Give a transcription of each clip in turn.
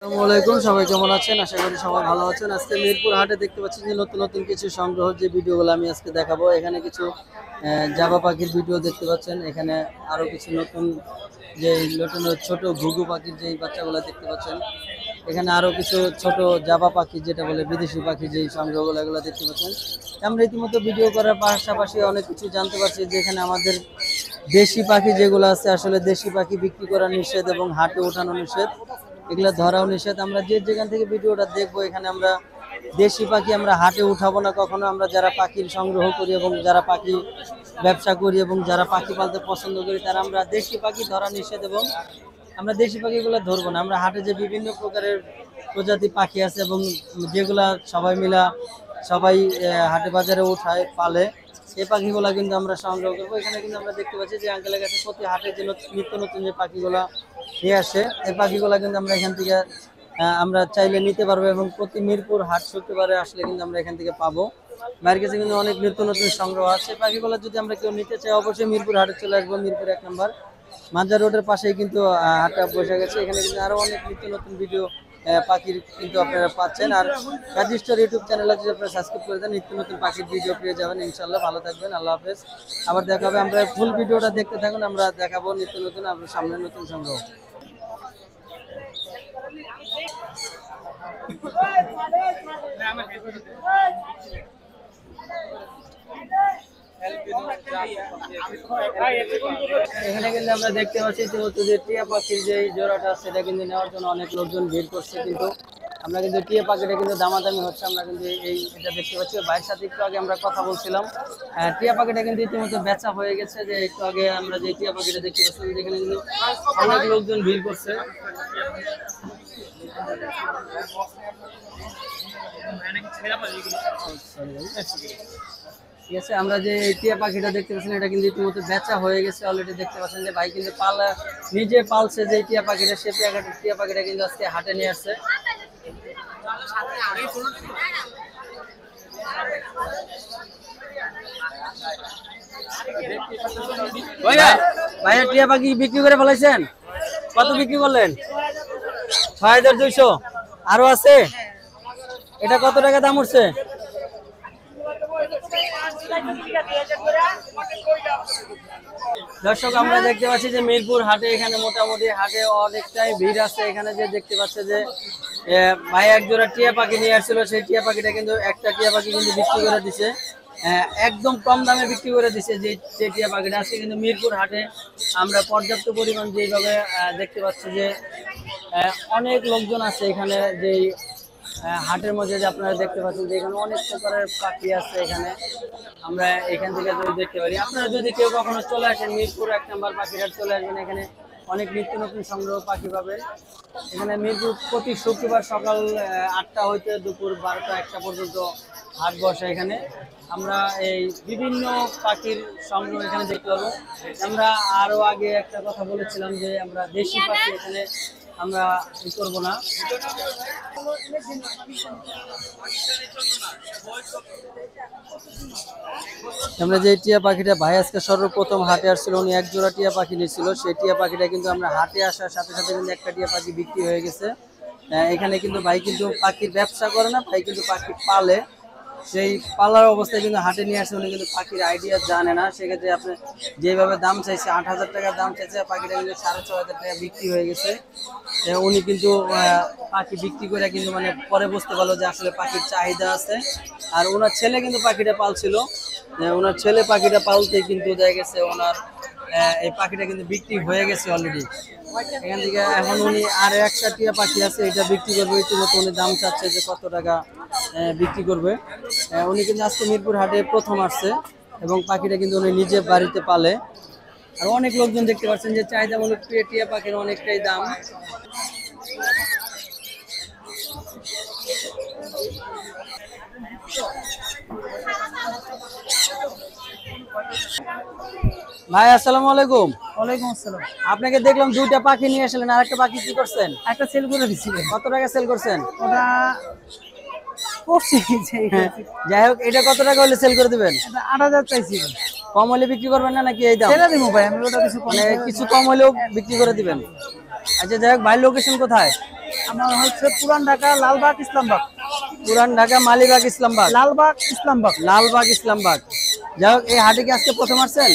আসসালামু আলাইকুম, সবাই কেমন আছেন? আশা করি সবাই ভালো আছেন। আজকে মিরপুর হাটে দেখতে পাচ্ছি যে নতুন নতুন কিছু সংগ্রহ যে ভিডিওগুলো আমি আজকে দেখাবো। এখানে কিছু জাবা পাখির ভিডিও দেখতে পাচ্ছেন। এখানে আরো কিছু নতুন যে নতুন ছোট ঘুঘু পাখির যে বাচ্চাগুলো দেখতে পাচ্ছেন। এখানে আরো কিছু ছোট জাবা পাখি যেটা বলে বিদেশি পাখি যেই সংগ্রহগুলো এগুলো দেখতে পাচ্ছেন। আমরা রীতিমতো ভিডিও করার পাশাপাশি অনেক কিছু জানতে পারছি যে এখানে আমাদের দেশি পাখি যেগুলো আছে, আসলে দেশি পাখি বিক্রি করা নিষেধ এবং হাটে ওঠানো নিষেধ, এগুলো ধরাও নিষেধ। আমরা যেখান থেকে ভিডিওটা দেখবো, এখানে আমরা দেশি পাখি আমরা হাটে উঠাবো না কখনো। আমরা যারা পাখির সংগ্রহ করি এবং যারা পাখি ব্যবসা করি এবং যারা পাখি পালতে পছন্দ করি, তারা আমরা দেশি পাখি ধরা নিষেধ এবং আমরা দেশি পাখিগুলো ধরবো না। আমরা হাটে যে বিভিন্ন প্রকারের প্রজাতি পাখি আছে এবং যেগুলা সবাই মিলা সবাই হাটে বাজারে উঠায় পালে, এই পাখিগুলা কিন্তু আমরা সংগ্রহ করবো। এখানে কিন্তু আমরা দেখতে পাচ্ছি যে আঙ্কেলের কাছে প্রতি হাটে যে নিত্য নতুন যে পাখিগুলা নিয়ে আসে, এই পাখিগুলা কিন্তু আমরা এখান থেকে আমরা চাইলে নিতে পারবো এবং প্রতি মিরপুর হাট শুক্রবারে আসলে কিন্তু আমরা এখান থেকে পাবো। মায়ের কাছে কিন্তু অনেক নিত্য নতুন সংগ্রহ আছে। পাখিগুলো যদি আমরা কেউ নিতে চাই, অবশ্যই মিরপুর হাটে চলে আসবো। মিরপুর 1 নম্বর মাজার রোডের পাশেই কিন্তু হাটটা বসে গেছে। এখানে কিন্তু আরো অনেক নিত্য নতুন ভিডিও পাখির কিন্তু আপনারা পাচ্ছেন। আর গাজী স্টোর ইউটিউব চ্যানেলে যদি আপনারা সাবস্ক্রাইব করে দেন, নিত্য নতুন পাখির ভিডিও পেয়ে যাবেন ইনশাল্লাহ। ভালো থাকবেন, আল্লাহ হাফেজ। আবার দেখা হবে। আমরা ফুল ভিডিওটা দেখতে থাকুন, আমরা দেখাবো নিত্য নতুন আপনার সামনে নতুন সংগ্রহ। এখানে কিন্তু আমরা দেখতে পাচ্ছি ইতিমধ্যে যে টিয়া পাখির যে জোড়াটা আছে, সেটা কিন্তু নেওয়ার জন্য অনেক লোকজন ভিড় করছে। কিন্তু আমরা কিন্তু টিয়া পাখিটা কিন্তু দামাদামি হচ্ছে। আমরা কিন্তু এটা দেখতে পাচ্ছি। ভাইয়ের সাথে একটু আগে আমরা কথা বলছিলাম। টিয়া পাখিটা কিন্তু ইতিমধ্যে বেচা হয়ে গেছে। যে একটু আগে আমরা যে টিয়া পাখিটা দেখতে পাচ্ছি, যেখানে কিন্তু অনেক লোকজন ভিড় করছে। ঠিক আছে, আমরা যে টিয়া পাখিটা দেখতে পাচ্ছেন, এটা কিন্তু ইতিমধ্যে বেচা হয়ে গেছে অলরেডি। দেখতে পাচ্ছেন যে ভাই কিন্তু নিজে পালছে যে টিয়া পাখিটা, সে টিয়া পাখিটা কিন্তু আজকে হাটে নিয়ে আসছে। ভাইয়া টিয়া পাখি বিক্রি করে ফেলাইছেন? কত বিক্রি করলেন? 6200। আরো আছে? এটা কত টাকা দাম উঠছে? দর্শক, আমরা দেখতে পাচ্ছি যে মিরপুর হাটে, এখানে মোটামুটি হাটে অনেকটাই ভিড় আছে। এখানে যে দেখতে পাচ্ছে যে ভাই এক জোড়া টিয়া পাখি নিয়ে আসছিল, সেই টিয়া পাখিটা কিন্তু একটা টিয়া পাখি কিন্তু বিক্রি করে দিছে, একদম কম দামে বিক্রি করে দিছে যে টিয়া পাখিটা। আজকে কিন্তু মিরপুর হাটে আমরা পর্যাপ্ত পরিমাণ যেভাবে দেখতে পাচ্ছি যে অনেক লোকজন আছে এখানে। যেই হাটের মধ্যে যে আপনারা দেখতে পাচ্ছেন যে এখানে অনেক প্রকারের পাখি আছে। এখানে আমরা এখান থেকে যদি দেখতে পারি, আপনারা যদি কেউ কখনো চলে আসেন মিরপুর 1 নম্বর পাখির হাট চলে আসবেন, এখানে অনেক নিত্য নতুন সংগ্রহ পাখি পাবেন। এখানে মিরপুর প্রতি শুক্রবার সকাল 8টা হইতে দুপুর 12টা 1টা পর্যন্ত হাট বসে। এখানে আমরা এই বিভিন্ন পাখির সংগ্রহ এখানে দেখতে পাবো। আমরা আরো আগে একটা কথা বলেছিলাম যে আমরা দেশি পাখি এখানে আমরা করবো না। আমরা যে টিয়া পাখিটা ভাই আজকে সর্বপ্রথম হাটে আসছিল, উনি এক জোড়া টিয়া পাখি নিয়েছিল। সেই টিয়া পাখিটা কিন্তু আমরা হাটে আসার সাথে সাথে কিন্তু একটা টিয়া পাখি বিক্রি হয়ে গেছে। এখানে কিন্তু ভাই কিন্তু পাখির ব্যবসা করে না, ভাই কিন্তু পাখি পালে। সেই পালার অবস্থায় কিন্তু হাটে নিয়ে আসছে। উনি কিন্তু পাখির আইডিয়া জানে না। সেক্ষেত্রে আপনি যেভাবে দাম চাইছে, 8000 টাকা দাম চাইছে, পাখিটা কিন্তু 6500 টাকা বিক্রি হয়ে গেছে। উনি কিন্তু পাখি বিক্রি করে কিন্তু মানে পরে বুঝতে পারলো যে আসলে পাখির চাহিদা আছে। আর ওনার ছেলে কিন্তু পাখিটা পালছিল। ওনার ছেলে পাখিটা পালতে কিন্তু দেখা গেছে ওনার এই পাখিটা কিন্তু বিক্রি হয়ে গেছে অলরেডি। এখান থেকে এখন উনি আর একটা টিয়া পাখি আছে, এটা বিক্রি করবে। ইতিমধ্যে উনি দাম চাচ্ছে যে কত টাকা বিক্রি করবে। উনি কিন্তু আজকে মিরপুর হাটে প্রথম আসছে এবং পাখিটা কিন্তু উনি নিজে বাড়িতে পালে। আর অনেক লোকজন দেখতে পাচ্ছেন যে চাহিদামূলক টিয়া পাখির অনেকটাই দাম। ভাই আসসালামু আলাইকুম। ওয়ালাইকুম আসসালাম। আপনাকে দেখলাম দুইটা পাখি নিয়ে আসলেন, আর একটা পাখি কি করছেন? একটা সেল করে দিছিলেন। কত টাকা সেল করছেন? ওটা করছি যাই হোক, এটা কত টাকা হলে সেল করে দিবেন? 8000 চাইছি। কম হলে বিক্রি করবেন না নাকি এই দাম? ছেড়ে দিব ভাই, আমি ওটা কিছু মানে কিছু কম হলেও বিক্রি করে দিবেন। আচ্ছা যাই হোক, ভাই লোকেশন কোথায়? আমার হচ্ছে পুরান ঢাকা লালবাগ ইসলামবাগ। পুরান ঢাকা মালিবাগ ইসলামবাগ, লালবাগ ইসলামবাগ। লালবাগ ইসলামবাগ। যাই হোক, এই হাটে কি আজকে প্রথম আসছেন?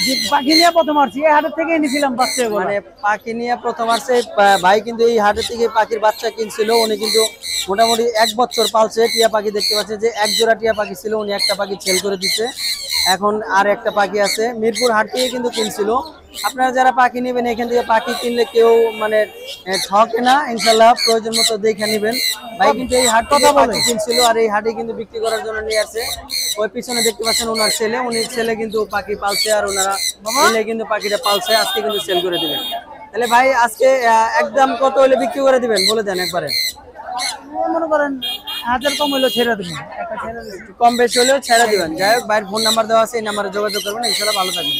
যে পাখি নিয়ে প্রথম আসছি, এই হাটের থেকে এনেছিলাম বাচ্চা এগুলো। মানে পাখি নিয়ে প্রথম আসছে ভাই, কিন্তু এই হাটের থেকে পাখির বাচ্চা কিনছিল। উনি কিন্তু মোটামুটি 1 বছর পালছে টিয়া পাখি। দেখতে পাচ্ছেন যে এক জোড়া টিয়া পাখি ছিল, উনি একটা পাখি সেল করে দিচ্ছে। এখন আর একটা পাখি আছে, মিরপুর হাট থেকে কিন্তু কিনছিল। আপনারা যারা পাখি নেবেন এখান থেকে পাখি কিনলে কেউ মানে ঠকে না, ইনশাল্লাহ প্রয়োজন মতো দেখে নেবেন। ভাই কিন্তু এই হাট থেকে পাখি কিনছিল আর এই হাটে কিন্তু বিক্রি করার জন্য নিয়ে আসছে। ওই পিছনে দেখতে পাচ্ছেন ওনার ছেলে, উনি ছেলে কিন্তু পাখি পালছে আর ওনারা মিলে কিন্তু পাখিটা পালছে। আজকে কিন্তু সেল করে দিবেন। তাহলে ভাই আজকে একদম কত হলে বিক্রি করে দিবেন বলে দেন একবারে। মনে করেন 1000 কম হইলো ছেড়ে দেবেন, একটা ছেড়ে দেবেন। কম বেশি হলেও ছেড়ে দিবেন। যাই হোক, ভাইয়ের ফোন নাম্বার দেওয়া আছে, এই নাম্বারে যোগাযোগ করবেন। ইনশাআল্লাহ ভালো থাকবেন।